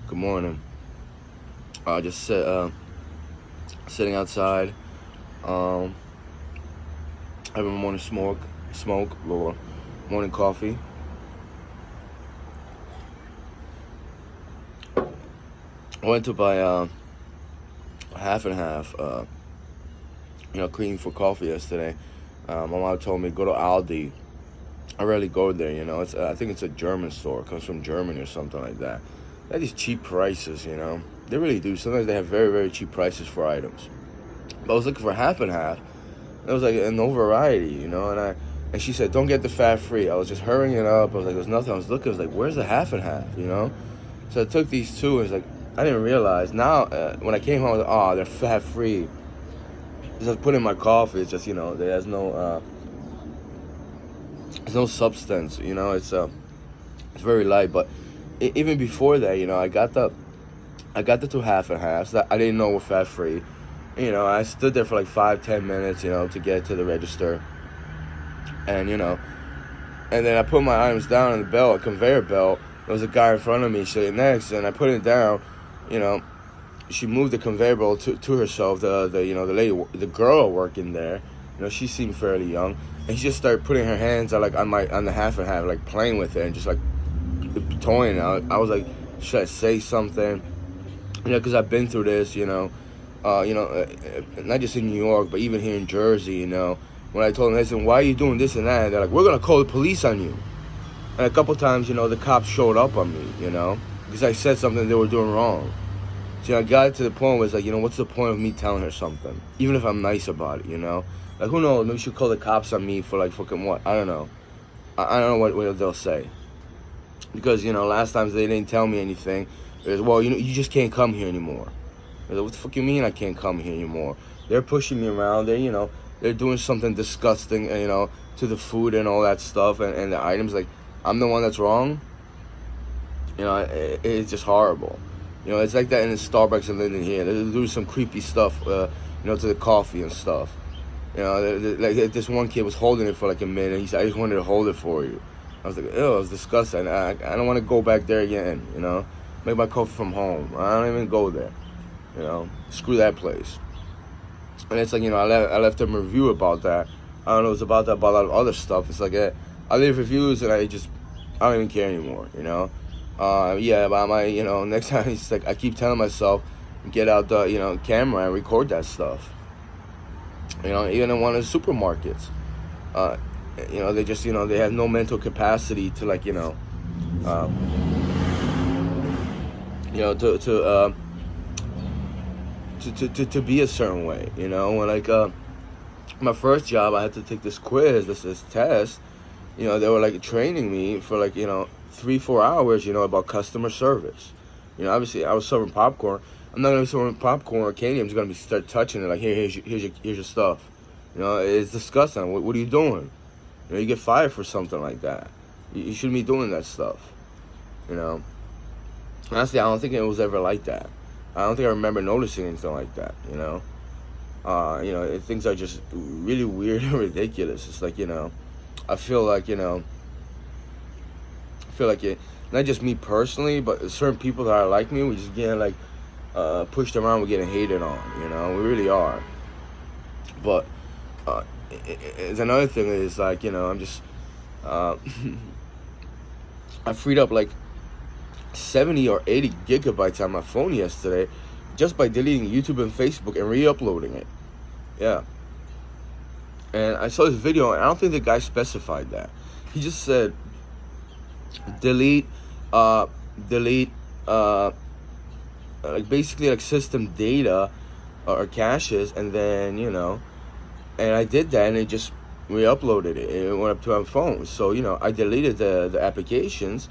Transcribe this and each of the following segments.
Good morning. Just sitting outside, um, having a morning smoke, or morning coffee. I went to buy half and half, cream for coffee yesterday. My mom told me go to Aldi. I rarely go there. I think it's a German store. It comes from Germany or something like that. They have these cheap prices. They really do. Sometimes they have very very cheap prices for items. But I was looking for half and half. It was like no variety, and she said, "Don't get the fat free." I was just hurrying it up. I was like, "There's nothing." I was looking. I was like, "Where's the half and half?" So I took these two. And it's like I didn't realize. Now when I came home, I was like, "Oh, they're fat free." Because I was putting in my coffee. It's just there's no substance. It's very light. But even before that, I got the two half and halves that I didn't know were fat free. I stood there for like 5-10 minutes, to get to the register. And then I put my items down on the belt, a conveyor belt. There was a guy in front of me sitting next, and I put it down. You know, she moved the conveyor belt to herself. The girl working there, she seemed fairly young, and she just started putting her hands on the half and half, like playing with it and just like toying. I was like, should I say something? Because I've been through this. Not just in New York, but even here in Jersey. When I told them, listen, why are you doing this and that? And they're like, we're gonna call the police on you. And a couple times, the cops showed up on me, because I said something they were doing wrong. So I got to the point where it's like, what's the point of me telling her something, even if I'm nice about it, Like, who knows? Maybe she'll call the cops on me for like fucking what? I don't know. I don't know what they'll say. Because last times they didn't tell me anything. It was, well, you just can't come here anymore. I was like, what the fuck you mean I can't come here anymore? They're pushing me around. They're doing something disgusting, to the food and all that stuff and the items. Like, I'm the one that's wrong. It's just horrible. It's like that in the Starbucks in Linden here. They're doing some creepy stuff, to the coffee and stuff. Like this one kid was holding it for like a minute. He said, I just wanted to hold it for you. I was like, ew, it was disgusting. I don't want to go back there again, Make my coffee from home. I don't even go there. Screw that place. And it's like, I left them a review about that. I don't know, it's about that, about a lot of other stuff. It's like, I leave reviews and I don't even care anymore, but next time it's like, I keep telling myself, get out the, camera and record that stuff. Even in one of the supermarkets. They just, they have no mental capacity to like, to be a certain way, when like my first job I had to take this quiz, this test, they were like training me for like 3-4 hours, about customer service. Obviously I was serving popcorn. I'm not gonna be serving popcorn or candy. I'm just gonna start touching it like, here's your stuff. It's disgusting. What are you doing? You get fired for something like that. You shouldn't be doing that stuff. Honestly, I don't think it was ever like that. I don't think I remember noticing anything like that, things are just really weird and ridiculous. It's like, I feel like it, not just me personally, but certain people that are like me, we just getting like pushed around, we're getting hated on, we really are. But it's another thing is like, I'm just, I freed up like 70 or 80 gigabytes on my phone yesterday just by deleting YouTube and Facebook and re-uploading it. Yeah. And I saw this video and I don't think the guy specified that. He just said delete like basically like system data or caches, and then and I did that and it just re-uploaded it. It went up to my phone. So I deleted the applications.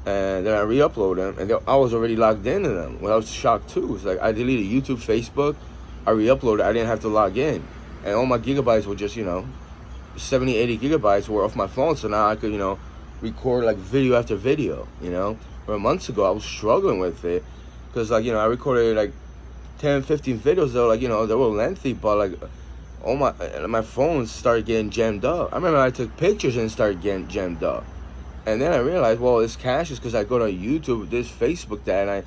And then I re-upload them, and I was already logged into them. Well, I was shocked too. It's like I deleted YouTube, Facebook, I re-uploaded. I didn't have to log in, and all my gigabytes were just 70, 80 gigabytes were off my phone. So now I could record like video after video. Where months ago I was struggling with it because like I recorded like 10, 15 videos. They were like they were lengthy, but like all my phones started getting jammed up. I remember I took pictures and it started getting jammed up. And then I realized, well, it's caches because I go to YouTube, this Facebook, that, and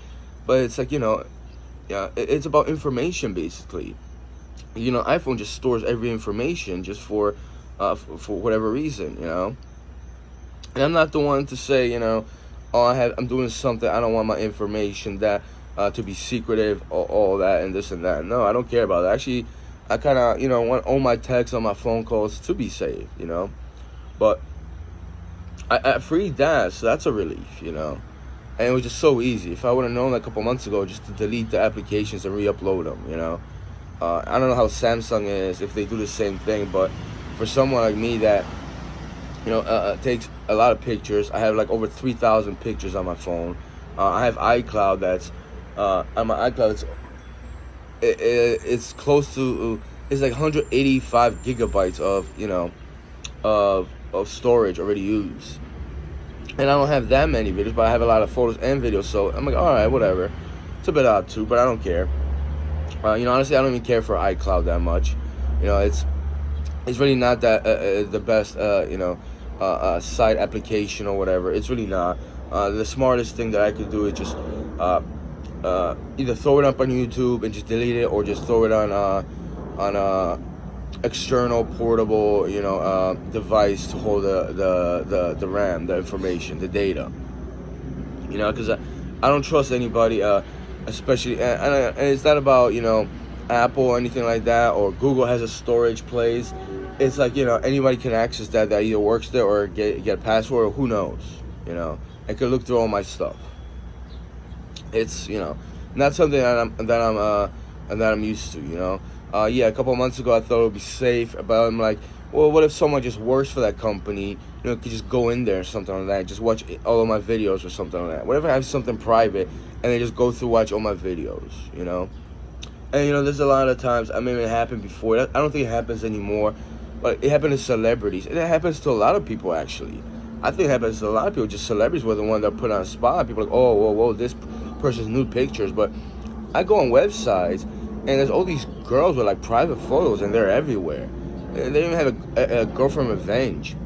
but it's like, yeah, it's about information basically. iPhone just stores every information just for whatever reason, And I'm not the one to say, oh, I'm doing something. I don't want my information that to be secretive, or all that and this and that. No, I don't care about that. Actually, I kind of, want all my texts on my phone calls to be saved, But I freed that, so that's a relief, And it was just so easy. If I would have known a couple months ago, just to delete the applications and re-upload them, I don't know how Samsung is, if they do the same thing, but for someone like me that, takes a lot of pictures, I have like over 3,000 pictures on my phone. I have iCloud that's, on my iCloud, it's close to, it's like 185 gigabytes of, of storage already used. And I don't have that many videos, but I have a lot of photos and videos, so I'm like, all right, whatever. It's a bit odd too, but I don't care. Honestly, I don't even care for iCloud that much. It's really not that the best, site application or whatever. It's really not. The smartest thing that I could do is just either throw it up on YouTube and just delete it, or just throw it on external portable, device to hold the RAM, the information, the data. Because I don't trust anybody, especially, and it's not about, Apple or anything like that, or Google has a storage place. It's like, anybody can access that either works there or get a password, or who knows, and can look through all my stuff. It's, not something that I'm used to, Yeah, a couple of months ago I thought it would be safe, but I'm like, well, what if someone just works for that company, could just go in there or something like that, just watch all of my videos or something like that. What if I have something private and they just go through, watch all my videos, And, there's a lot of times, I mean, it happened before. I don't think it happens anymore, but it happened to celebrities. And it happens to a lot of people, actually. I think it happens to a lot of people. Just celebrities were the one that put on a spot. People are like, oh, whoa, this person's nude pictures. But I go on websites, and there's all these girls with, like, private photos, and they're everywhere. And they don't even have a girlfriend revenge.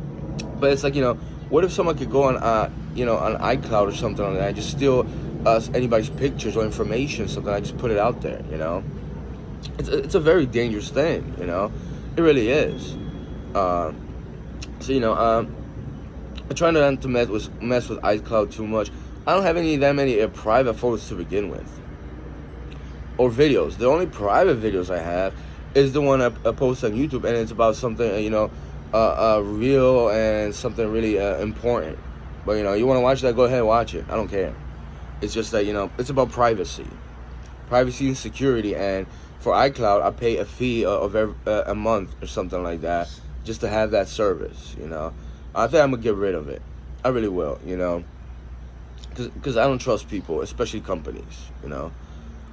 But it's like, what if someone could go on, on iCloud or something like that, and just steal anybody's pictures or information, something, I just put it out there, It's a very dangerous thing, It really is. I try not to mess with iCloud too much. I don't have that many private photos to begin with, or videos. The only private videos I have is the one I post on YouTube, and it's about something real and something really important. But you want to watch that, go ahead and watch it. I don't care. It's just that it's about privacy and security. And for iCloud, I pay a fee of a month or something like that, just to have that service. I think I'm gonna get rid of it. I really will. Because I don't trust people, especially companies.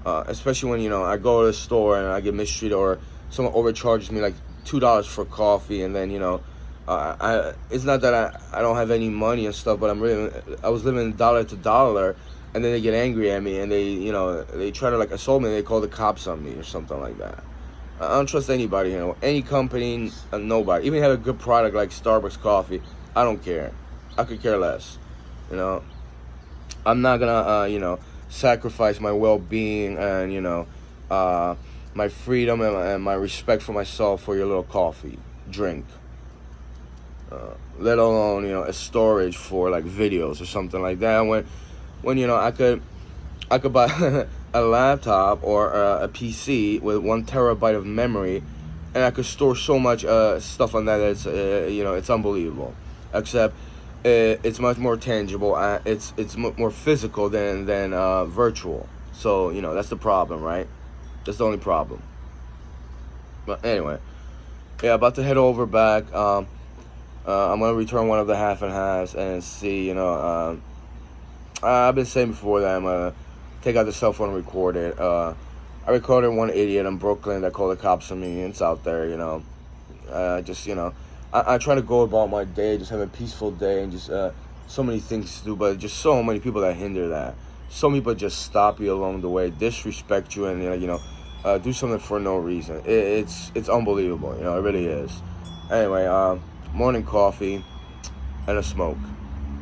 Especially when I go to the store and I get mistreated, or someone overcharges me like $2 for coffee, and then it's not that I don't have any money and stuff, but I was living dollar to dollar, and then they get angry at me, and they try to like assault me, and they call the cops on me or something like that. I don't trust anybody, any company, nobody. Even have a good product like Starbucks coffee, I don't care. I could care less. I'm not gonna sacrifice my well-being and my freedom and my respect for myself for your little coffee drink. Let alone a storage for like videos or something like that. When I could buy a laptop or a PC with 1 terabyte of memory, and I could store so much stuff on that. It's it's unbelievable. Except it's much more tangible. It's more physical than virtual. So that's the problem, right? That's the only problem. But anyway, yeah, about to head over back. I'm gonna return one of the half and halves and see. I've been saying before that I'm gonna take out the cell phone and record it. I recorded one idiot in Brooklyn that called the cops on me. It's out there, I try to go about my day, just have a peaceful day, and just so many things to do, but just so many people that hinder that. Some people just stop you along the way, disrespect you, and do something for no reason. It's unbelievable, it really is. Anyway, morning coffee and a smoke.